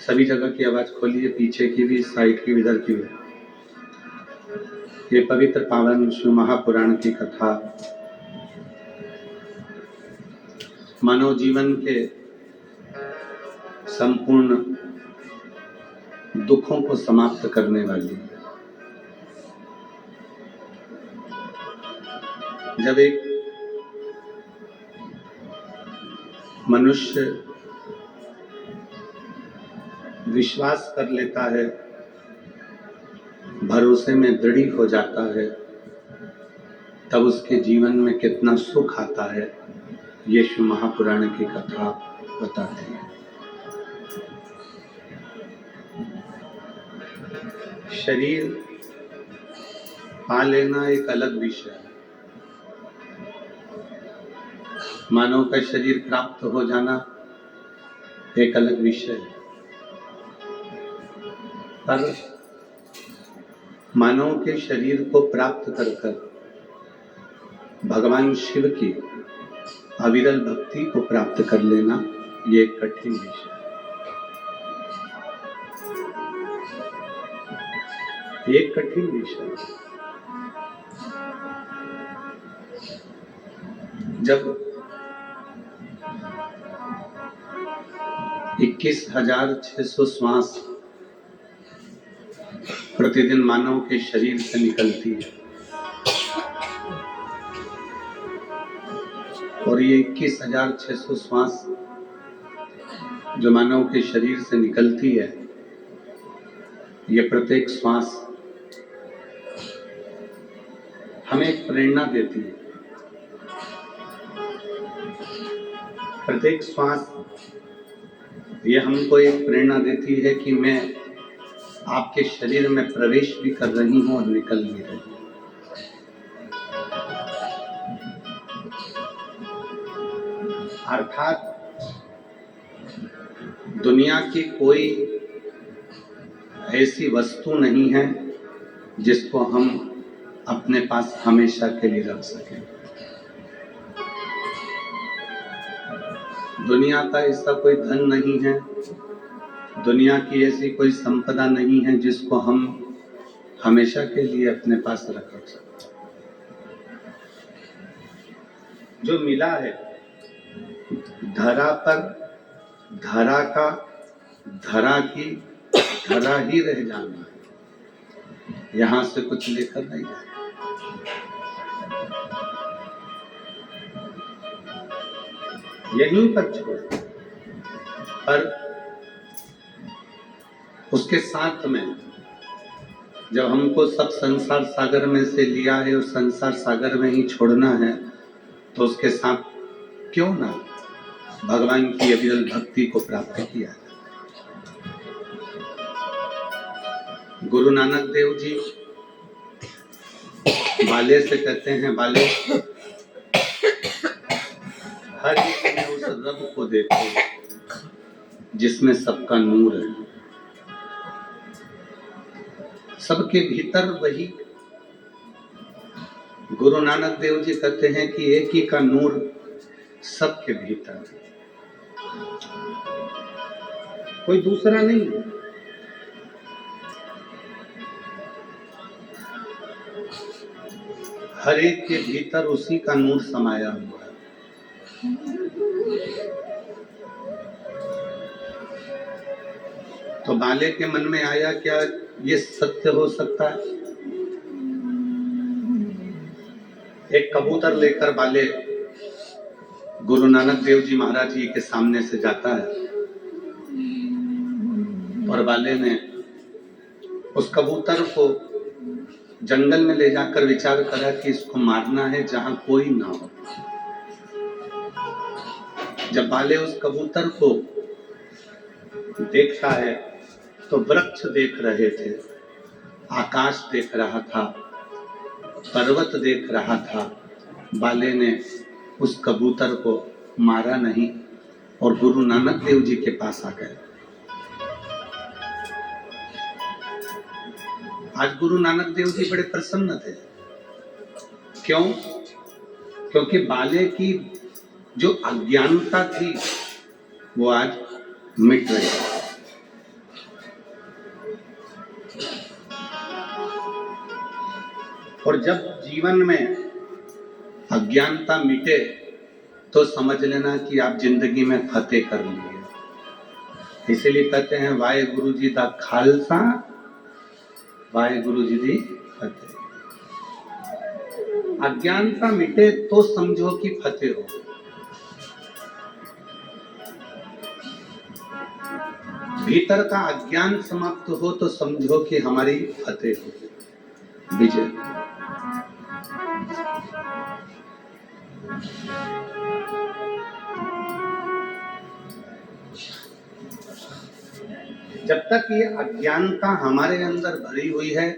सभी जगह की आवाज खोलिए, पीछे की भी, साइड की भी, इधर की भी। ये पवित्र पावन शिव महापुराण की कथा मानव जीवन के संपूर्ण दुखों को समाप्त करने वाली है। जब एक मनुष्य विश्वास कर लेता है, भरोसे में दृढ़ हो जाता है, तब उसके जीवन में कितना सुख आता है, ये शिव महापुराण की कथा बताती है। शरीर पा लेना एक अलग विषय है, मानव का शरीर प्राप्त हो जाना एक अलग विषय है। पर मानव के शरीर को प्राप्त कर भगवान शिव की अविरल भक्ति को प्राप्त कर लेना, ये एक कठिन विषय है। एक कठिन विषय है। जब 21,600 श्वास प्रतिदिन मानव के शरीर से निकलती है, और ये 21,600 श्वास जो मानव के शरीर से निकलती है, ये प्रत्येक श्वास हमें एक प्रेरणा देती है। प्रत्येक श्वास ये हमको एक प्रेरणा देती है कि मैं आपके शरीर में प्रवेश भी कर रही हूं और निकल भी रही हूं। अर्थात दुनिया की कोई ऐसी वस्तु नहीं है जिसको हम अपने पास हमेशा के लिए रख सकें। दुनिया का ऐसा कोई धन नहीं है, दुनिया की ऐसी कोई संपदा नहीं है जिसको हम हमेशा के लिए अपने पास रख सकते। जो मिला है धरा पर, धरा का धरा की धरा ही रह जाना है, यहां से कुछ लेकर नहीं जाना। यहीं पर छोड़, पर उसके साथ में जब हमको सब संसार सागर में से लिया है और संसार सागर में ही छोड़ना है, तो उसके साथ क्यों ना भगवान की अविरल भक्ति को प्राप्त किया। गुरु नानक देव जी बाले से कहते हैं, बाले हर एक में उस रब को देखो जिसमें सबका नूर है। सबके भीतर वही गुरु नानक देव जी कहते हैं कि एक ही का नूर सबके भीतर, कोई दूसरा नहीं। हर एक के भीतर उसी का नूर समाया हुआ है। तो बाले के मन में आया, क्या ये सत्य हो सकता है? एक कबूतर लेकर बाले गुरु नानक देव जी महाराज जी के सामने से जाता है, और बाले ने उस कबूतर को जंगल में ले जाकर विचार करा कि इसको मारना है जहां कोई ना हो। जब बाले उस कबूतर को देखता है तो वृक्ष देख रहे थे, आकाश देख रहा था, पर्वत देख रहा था। बाले ने उस कबूतर को मारा नहीं और गुरु नानक देव जी के पास आ गए। आज गुरु नानक देव जी बड़े प्रसन्न थे। क्यों? क्योंकि बाले की जो अज्ञानता थी वो आज मिट रही है। और जब जीवन में अज्ञानता मिटे तो समझ लेना कि आप जिंदगी में फतेह कर लिए। इसीलिए कहते हैं वाहे गुरु जी दा खालसा वाहे गुरु जी दी फतेह। अज्ञानता मिटे तो समझो कि फतेह हो। भीतर का अज्ञान समाप्त हो तो समझो कि हमारी फतेह हो, विजय। जब तक ये अज्ञानता हमारे अंदर भरी हुई है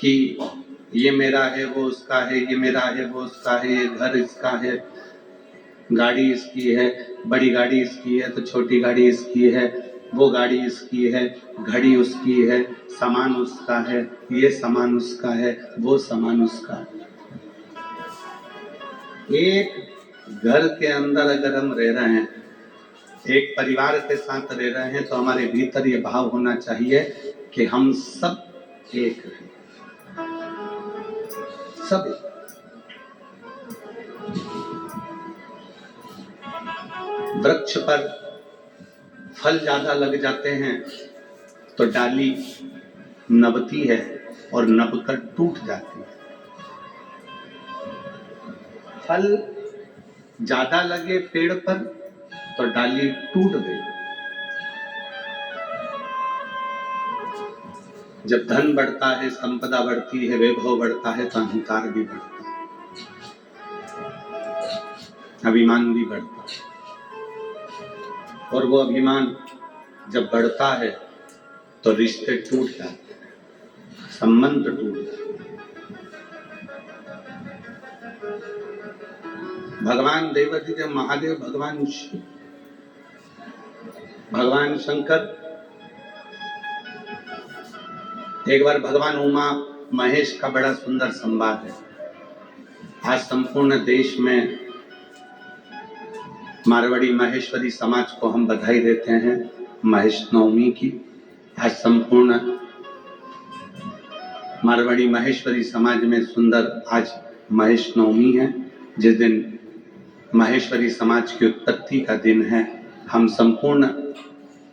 कि ये मेरा है वो उसका है, ये मेरा है वो उसका है, ये घर इसका है, गाड़ी इसकी है, बड़ी गाड़ी इसकी है तो छोटी गाड़ी इसकी है, वो गाड़ी इसकी है, घड़ी उसकी है, सामान उसका है, ये सामान उसका है, वो सामान उसका है। एक घर के अंदर अगर हम रह रहे हैं, एक परिवार के साथ रह रहे हैं, तो हमारे भीतर ये भाव होना चाहिए कि हम सब एक हैं, सब एक। वृक्ष पर फल ज्यादा लग जाते हैं तो डाली नबती है और नबकर टूट जाती है। फल ज्यादा लगे पेड़ पर तो डाली टूट गई। जब धन बढ़ता है, संपदा बढ़ती है, वैभव बढ़ता है तो अहंकार भी बढ़ता है, अभिमान भी बढ़ता है। और वो अभिमान जब बढ़ता है तो रिश्ते टूट जाते हैं, संबंध टूट जाते हैं। भगवान देवाधिदेव महादेव, भगवान शिव, भगवान शंकर, एक बार भगवान उमा महेश का बड़ा सुंदर संवाद है। आज संपूर्ण देश में मारवाड़ी महेश्वरी समाज को हम बधाई देते हैं महेश नवमी की। आज संपूर्ण मारवाड़ी महेश्वरी समाज में सुंदर आज महेश नवमी है, जिस दिन महेश्वरी समाज की उत्पत्ति का दिन है। हम संपूर्ण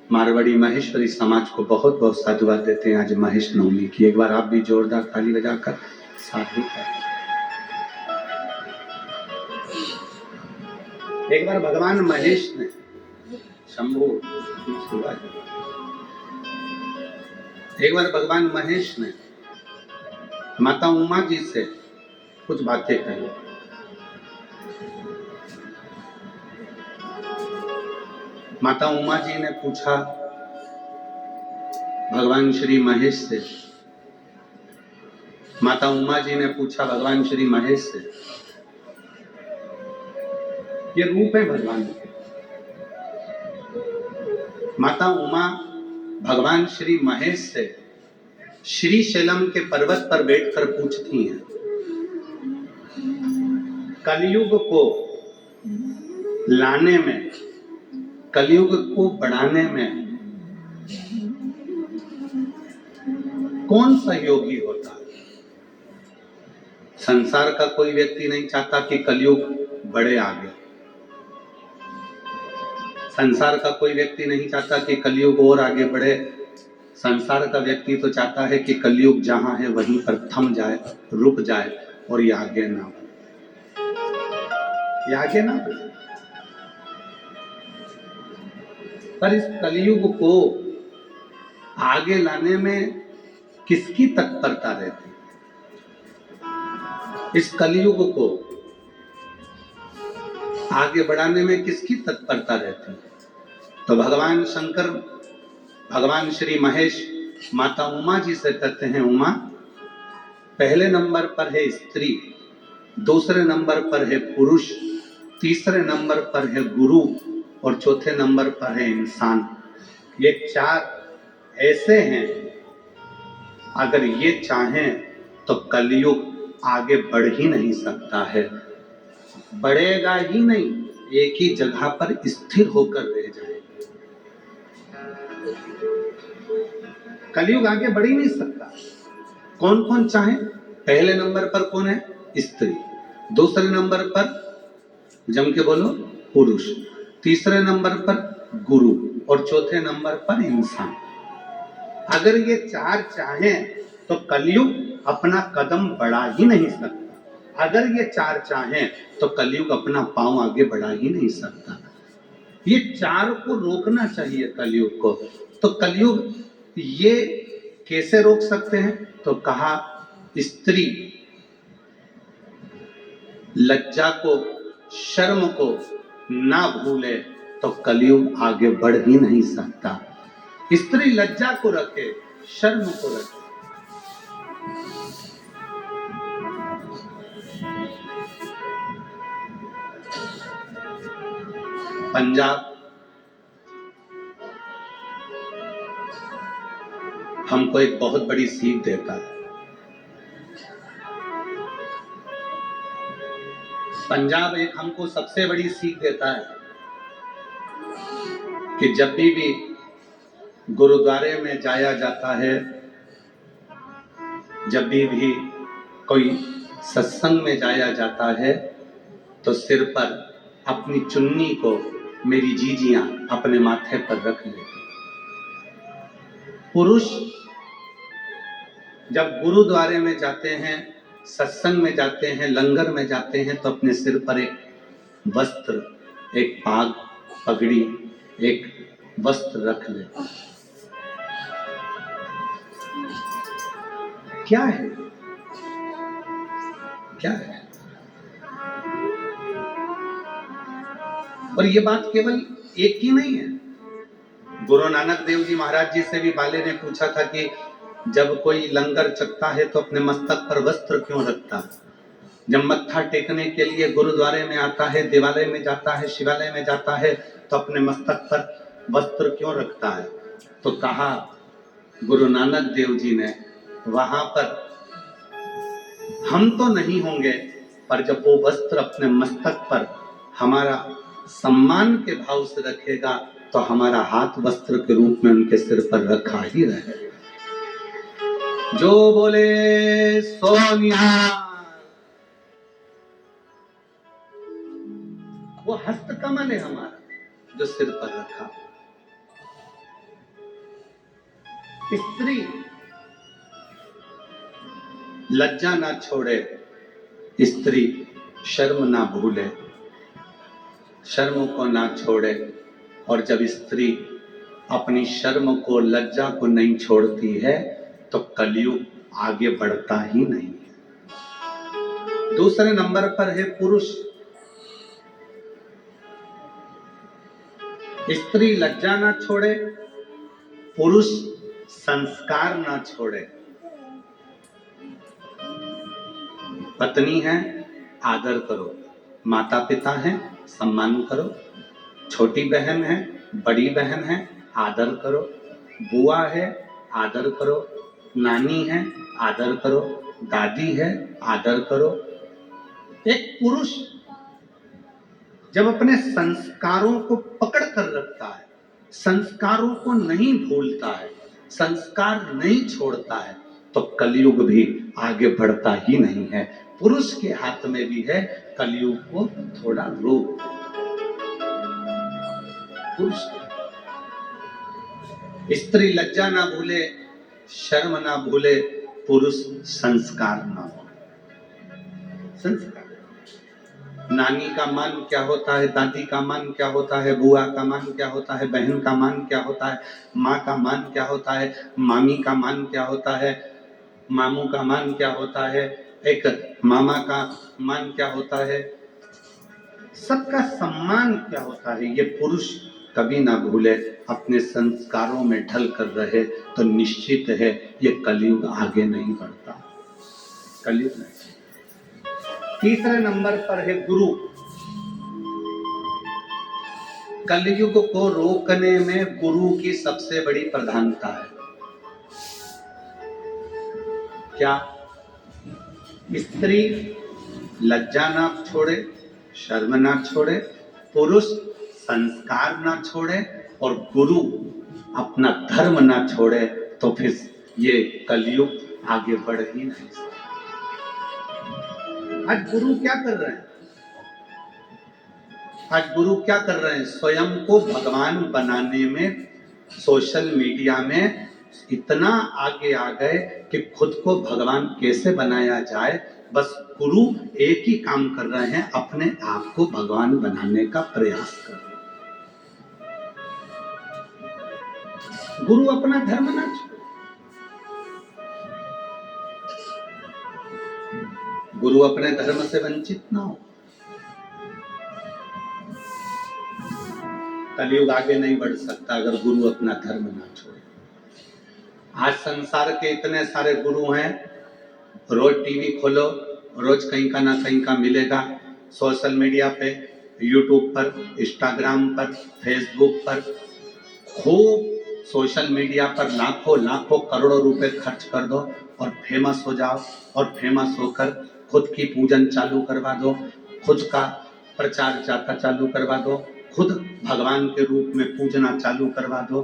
मारवाड़ी महेश्वरी समाज को बहुत बहुत साधुवाद देते हैं आज महेश नवमी की। एक बार आप भी जोरदार ताली बजाकर साधु करें। एक बार भगवान महेश ने शंभु, एक बार भगवान महेश ने माता उमा जी से कुछ बातें कही। माता उमा जी ने पूछा भगवान श्री महेश से, माता उमा जी ने पूछा भगवान श्री महेश से, ये रूप है भगवान के। माता उमा भगवान श्री महेश से श्री शैलम के पर्वत पर बैठकर पूछती हैं, कलयुग को लाने में, कलयुग को बढ़ाने में कौन सहयोगी होता है? संसार का कोई व्यक्ति नहीं चाहता कि कलयुग बढ़े आगे। संसार का कोई व्यक्ति नहीं चाहता कि कलयुग और आगे बढ़े। संसार का व्यक्ति तो चाहता है कि कलयुग जहां है वहीं पर थम जाए, रुक जाए और ये आगे ना बढ़े, ये आगे ना बढ़े। पर इस कलयुग को आगे लाने में किसकी तत्परता रहती है? इस कलयुग को आगे बढ़ाने में किसकी तत्परता रहती है? तो भगवान शंकर, भगवान श्री महेश माता उमा जी से कहते हैं, उमा, पहले नंबर पर है स्त्री, दूसरे नंबर पर है पुरुष, तीसरे नंबर पर है गुरु और चौथे नंबर पर है इंसान। ये चार ऐसे हैं, अगर ये चाहें तो कलयुग आगे बढ़ ही नहीं सकता है, बढ़ेगा ही नहीं, एक ही जगह पर स्थिर होकर रह जाएगा। कलयुग आगे बढ़ ही नहीं सकता। कौन कौन चाहे? पहले नंबर पर कौन है? स्त्री। दूसरे नंबर पर जम के बोलो पुरुष। तीसरे नंबर पर गुरु और चौथे नंबर पर इंसान। अगर ये चार चाहें तो कलयुग अपना कदम बढ़ा ही नहीं सकता। अगर ये चार चाहें तो कलयुग अपना पांव आगे बढ़ा ही नहीं सकता। ये चार को रोकना चाहिए कलयुग को। तो कलयुग ये कैसे रोक सकते हैं? तो कहा स्त्री लज्जा को, शर्म को ना भूले तो कलयुग आगे बढ़ ही नहीं सकता। स्त्री लज्जा को रखे, शर्म को रखे। पंजाब हमको एक बहुत बड़ी सीख देता है। पंजाब एक हमको सबसे बड़ी सीख देता है कि जब भी गुरुद्वारे में जाया जाता है, जब भी कोई सत्संग में जाया जाता है, तो सिर पर अपनी चुन्नी को मेरी जीजियां अपने माथे पर रख लेती। पुरुष जब गुरुद्वारे में जाते हैं, सत्संग में जाते हैं, लंगर में जाते हैं, तो अपने सिर पर एक वस्त्र, एक पाग, पगड़ी, एक वस्त्र रख लेते। क्या है? क्या है? और ये बात केवल एक की नहीं है। गुरु नानक देव जी महाराज जी से भी बाले ने पूछा था कि जब कोई लंगर चखता है तो अपने मस्तक पर वस्त्र क्यों रखता है? जब मत्था टेकने के लिए गुरुद्वारे में आता है, देवालय में जाता है, शिवालय में जाता है, तो अपने मस्तक पर वस्त्र क्यों रखता है? तो कहा गुरु नानक देव जी ने, वहां पर हम तो नहीं होंगे, पर जब वो वस्त्र अपने मस्तक पर हमारा सम्मान के भाव से रखेगा तो हमारा हाथ वस्त्र के रूप में उनके सिर पर रखा ही रहेगा। जो बोले सो निहाल। वो हस्तकमल है हमारा जो सिर पर रखा। स्त्री लज्जा ना छोड़े, स्त्री शर्म ना भूले, शर्म को ना छोड़े। और जब स्त्री अपनी शर्म को, लज्जा को नहीं छोड़ती है तो कलयुग आगे बढ़ता ही नहीं है। दूसरे नंबर पर है पुरुष। स्त्री लज्जा ना छोड़े, पुरुष संस्कार ना छोड़े। पत्नी है, आदर करो। माता पिता है, सम्मान करो। छोटी बहन है, बड़ी बहन है, आदर करो। बुआ है, आदर करो। नानी है, आदर करो। दादी है, आदर करो। एक पुरुष जब अपने संस्कारों को पकड़ कर रखता है, संस्कारों को नहीं भूलता है, संस्कार नहीं छोड़ता है, तो कलयुग भी आगे बढ़ता ही नहीं है। पुरुष के हाथ में भी है कलयुग को थोड़ा रोक। पुरुष स्त्री लज्जा ना भूले, शर्म ना भूले, पुरुष संस्कार ना भूले। संस्कार, नानी का मान क्या होता है, दादी का मान क्या होता है, बुआ का मान क्या होता है, बहन का मान क्या होता है, माँ का मान क्या होता है, मामी का मान क्या होता है, मामू का मान क्या होता है, एक मामा का मान क्या होता है, सबका सम्मान क्या होता है, ये पुरुष कभी ना भूले, अपने संस्कारों में ढल कर रहे, तो निश्चित है ये कलयुग आगे नहीं बढ़ता। कलयुग नहीं। तीसरे नंबर पर है गुरु। कलयुग को रोकने में गुरु की सबसे बड़ी प्रधानता है। क्या? स्त्री लज्जा ना छोड़े, शर्म ना छोड़े, पुरुष संस्कार ना छोड़े, और गुरु अपना धर्म ना छोड़े, तो फिर ये कलयुग आगे बढ़ ही नहीं सकता। आज गुरु क्या कर रहे हैं? आज गुरु क्या कर रहे हैं? स्वयं को भगवान बनाने में सोशल मीडिया में इतना आगे आ गए कि खुद को भगवान कैसे बनाया जाए, बस गुरु एक ही काम कर रहे हैं, अपने आप को भगवान बनाने का प्रयास कर रहे हैं। गुरु अपना धर्म ना छोड़े, गुरु अपने धर्म से वंचित ना हो। कलयुग आगे नहीं बढ़ सकता अगर गुरु अपना धर्म ना छोड़े। आज संसार के इतने सारे गुरु हैं, रोज टीवी खोलो, रोज कहीं का ना कहीं का मिलेगा। सोशल मीडिया पे, यूट्यूब पर, इंस्टाग्राम पर, फेसबुक पर, खूब सोशल मीडिया पर लाखों करोड़ों रुपए खर्च कर दो और फेमस हो जाओ, और फेमस होकर खुद की पूजन चालू करवा दो, खुद का प्रचार जाता चालू करवा दो, खुद भगवान के रूप में पूजना चालू करवा दो।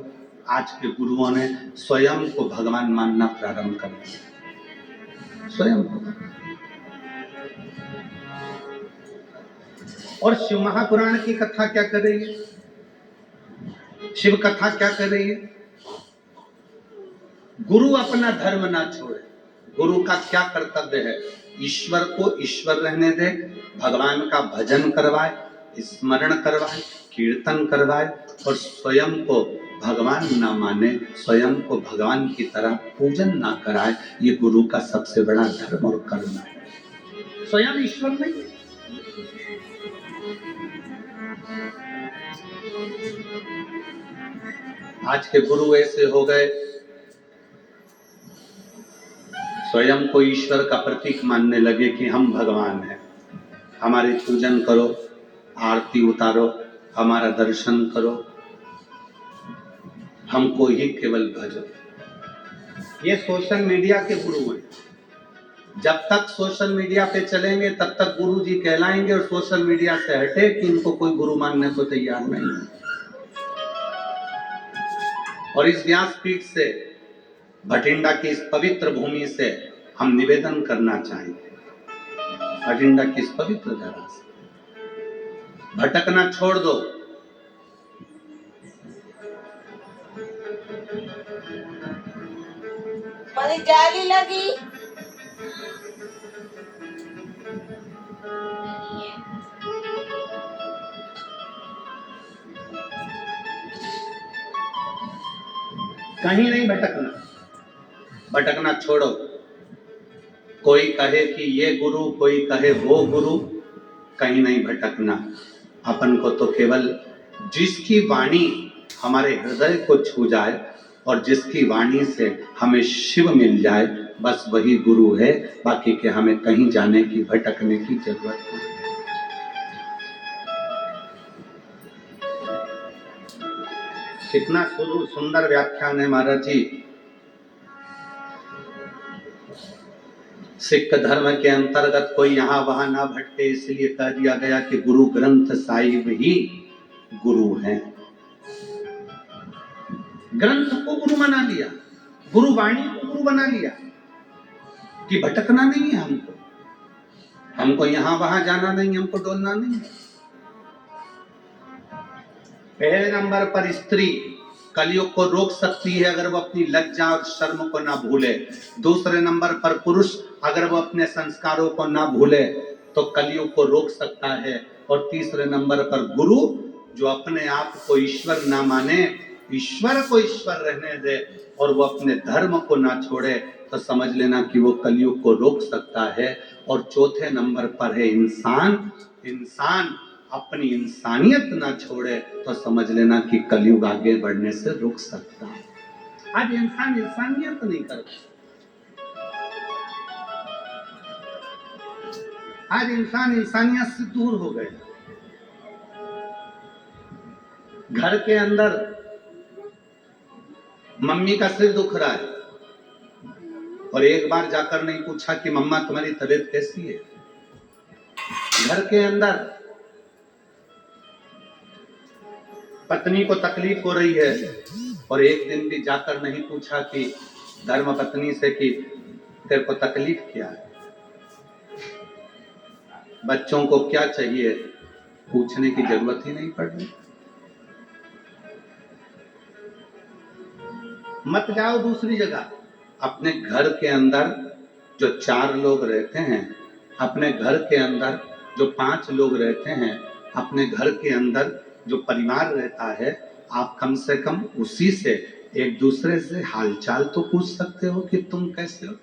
आज के गुरुओं ने स्वयं को भगवान मानना प्रारंभ कर दिया, स्वयं को। और शिव महापुराण की कथा क्या कर रही है? शिव कथा क्या कर रही है? गुरु अपना धर्म ना छोड़े। गुरु का क्या कर्तव्य है? ईश्वर को ईश्वर रहने दे, भगवान का भजन करवाए, स्मरण करवाए, कीर्तन करवाए, और स्वयं को भगवान ना माने, स्वयं को भगवान की तरह पूजन ना कराए। ये गुरु का सबसे बड़ा धर्म और कर्म है। स्वयं ईश्वर नहीं है। आज के गुरु ऐसे हो गए, स्वयं को ईश्वर का प्रतीक मानने लगे कि हम भगवान हैं, हमारे पूजन करो, आरती उतारो, हमारा दर्शन करो, हमको ही केवल भजो। ये सोशल मीडिया के गुरु हैं। जब तक सोशल मीडिया पे चलेंगे तब तक गुरु जी कहलाएंगे, और सोशल मीडिया से हटे कि इनको कोई गुरु मानने को तैयार नहीं है। और इस व्यासपीठ से, भटिंडा की इस पवित्र भूमि से हम निवेदन करना चाहेंगे, भटिंडा की इस पवित्र धरा से भटकना छोड़ दो। मेरी जाली लगी। कहीं नहीं भटकना, भटकना छोड़ो। कोई कहे कि ये गुरु, कोई कहे वो गुरु, कहीं नहीं भटकना। अपन को तो केवल जिसकी वाणी हमारे हृदय को छू जाए और जिसकी वाणी से हमें शिव मिल जाए, बस वही गुरु है। बाकी के हमें कहीं जाने की, भटकने की जरूरत नहीं। कितना सुंदर व्याख्यान है महाराज जी। सिख धर्म के अंतर्गत कोई यहाँ वहां ना भटके, इसलिए कह दिया गया कि गुरु ग्रंथ साहिब ही गुरु हैं। ग्रंथ को गुरु बना लिया, गुरु वाणी को गुरु बना लिया कि भटकना नहीं है हमको, हमको यहाँ वहां जाना नहीं, हमको डोलना नहीं। पहले नंबर पर स्त्री कलयुग को रोक सकती है अगर वो अपनी लज्जा और शर्म को ना भूले। दूसरे नंबर पर पुरुष अगर वो अपने संस्कारों को ना भूले तो कलयुग को रोक सकता है। और तीसरे नंबर पर गुरु जो अपने आप को ईश्वर ना माने, ईश्वर को ईश्वर रहने दे और वो अपने धर्म को ना छोड़े, तो समझ लेना कि वो कलयुग को रोक सकता है। और चौथे नंबर पर है इंसान। इंसान अपनी इंसानियत ना छोड़े तो समझ लेना कि कलयुग आगे बढ़ने से रुक सकता है। आज इंसान इंसानियत नहीं करता, आज इंसान इंसानियत से दूर हो गया। घर के अंदर मम्मी का सिर दुख रहा है और एक बार जाकर नहीं पूछा कि मम्मा तुम्हारी तबीयत कैसी है। घर के अंदर पत्नी को तकलीफ हो रही है और एक दिन भी जाकर नहीं पूछा कि धर्म पत्नी से कि तेरे को तकलीफ क्या है। बच्चों को क्या चाहिए पूछने की जरूरत ही नहीं पड़ रही। मत जाओ दूसरी जगह, अपने घर के अंदर जो 4 लोग रहते हैं, अपने घर के अंदर जो 5 लोग रहते हैं, अपने घर के अंदर जो परिवार रहता है, आप कम से कम उसी से एक दूसरे से हालचाल तो पूछ सकते हो कि तुम कैसे हो,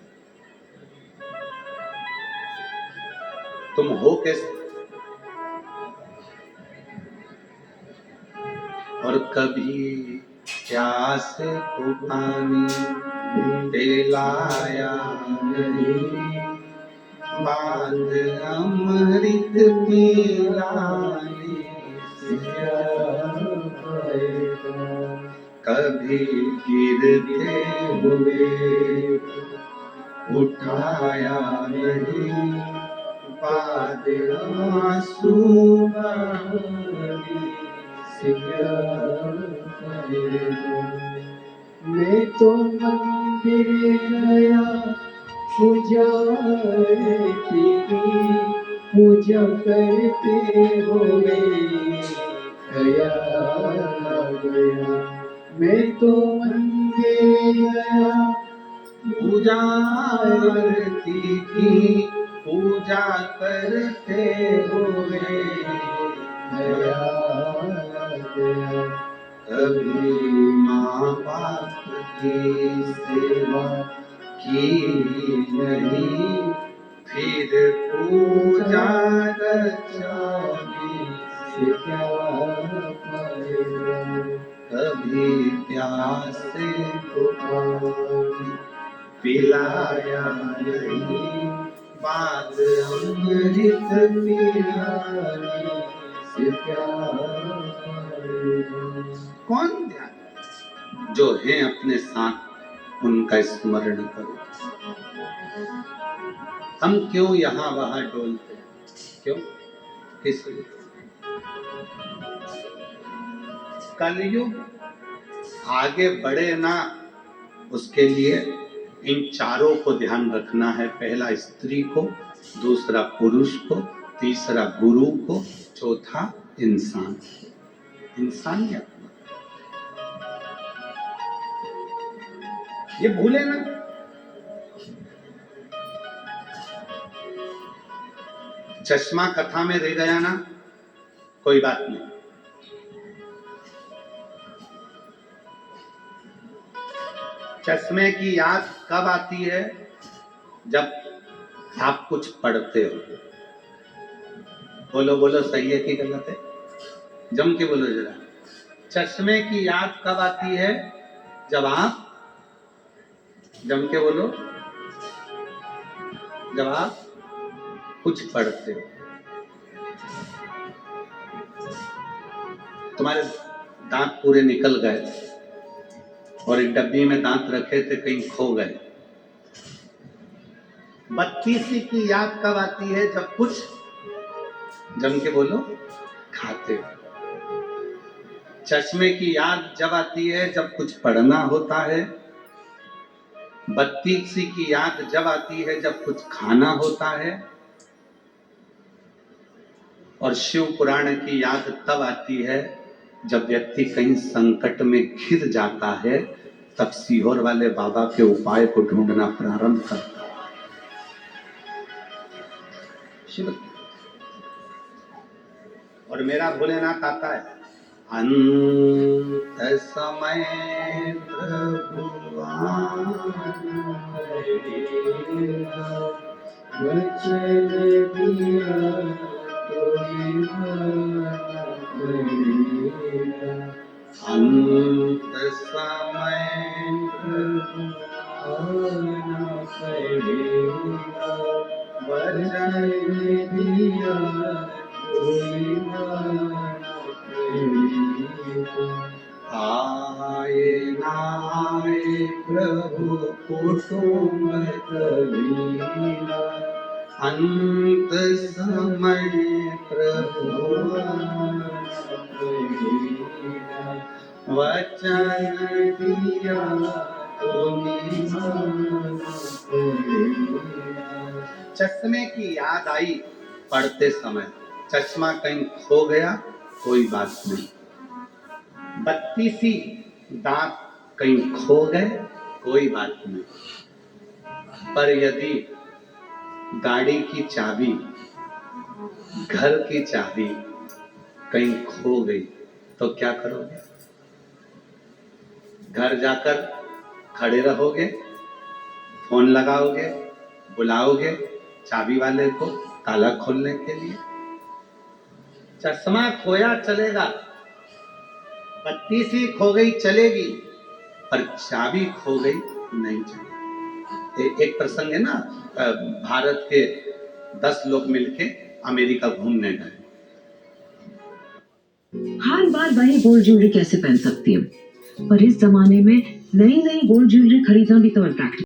तुम हो कैसे। और कभी प्यास को पानी पिलाया नहीं, बाद अमृत पिलाने से कभी गिरते हुए उठाया नहीं, बाद आंसू बहाने से मैं तो मंदिर गया पूजा पूजा करते हुए गया गया। मैं तो मंदिर गया पूजा आरती की पूजा करते हुए गया गया। कभी माँ बाप की सेवा की नहीं, फिर पूजा रचाने से क्या फायदा। कभी प्यासे को पानी पिलाया नहीं, बाद अमृत पिलाने से क्या फायदा। कौन ध्यान जो है अपने साथ उनका स्मरण करो। हम क्यों यहाँ वहां डोलते, क्यों, किस लिए। कलयुग आगे बढ़े ना, उसके लिए इन चारों को ध्यान रखना है। पहला स्त्री को, दूसरा पुरुष को, तीसरा गुरु को, चौथा इंसान। इंसानियत ये भूले ना। चश्मा कथा में रह गया ना, कोई बात नहीं। चश्मे की याद कब आती है, जब आप कुछ पढ़ते हो। बोलो बोलो, सही है कि गलत है, जम के बोलो जरा। चश्मे की याद कब आती है, जब आप, जम के बोलो, जब आप कुछ पढ़ते हो। तुम्हारे दांत पूरे निकल गए और एक डब्बी में दांत रखे थे, कहीं खो गए। 32 की याद कब आती है, जब कुछ, जम के बोलो, खाते हो। चश्मे की याद जब आती है जब कुछ पढ़ना होता है। 32 की याद जब आती है जब कुछ खाना होता है। और शिव पुराण की याद तब आती है जब व्यक्ति कहीं संकट में घिर जाता है, तब सीहोर वाले बाबा के उपाय को ढूंढना प्रारंभ करता है। शिव और मेरा भोलेनाथ आता है। अंत समय प्रभु वचन दिया कोई अंत समय प्रभु आना पड़ेगा। वचन दिया कोई आना पड़ेगा। आए नाए प्रभु कुटुंब कबीरा, अंत समय प्रभु आना पड़ेगा। वचन दिया तुम्हें मानना पड़ेगा। चश्मे की याद आई पढ़ते समय चश्मा कहीं खो गया कोई बात नहीं, बत्तीसी दांत कहीं खो गए कोई बात नहीं, पर यदि गाड़ी की चाबी, घर की चाबी कहीं खो गई तो क्या करोगे? घर जाकर खड़े रहोगे, फोन लगाओगे, बुलाओगे चाबी वाले को ताला खोलने के लिए? चश्मा खोया चलेगा, बत्तीसी खो गई चलेगी, पर चाबी खो गई नहीं चलेगी। एक प्रसंग है ना, भारत के 10 लोग मिलके अमेरिका घूमने गए। हर बार वही गोल्ड ज्वेलरी कैसे पहन सकती हूँ, पर इस जमाने में नई नई गोल्ड ज्वेलरी खरीदना भी तो अट्रैक्टिव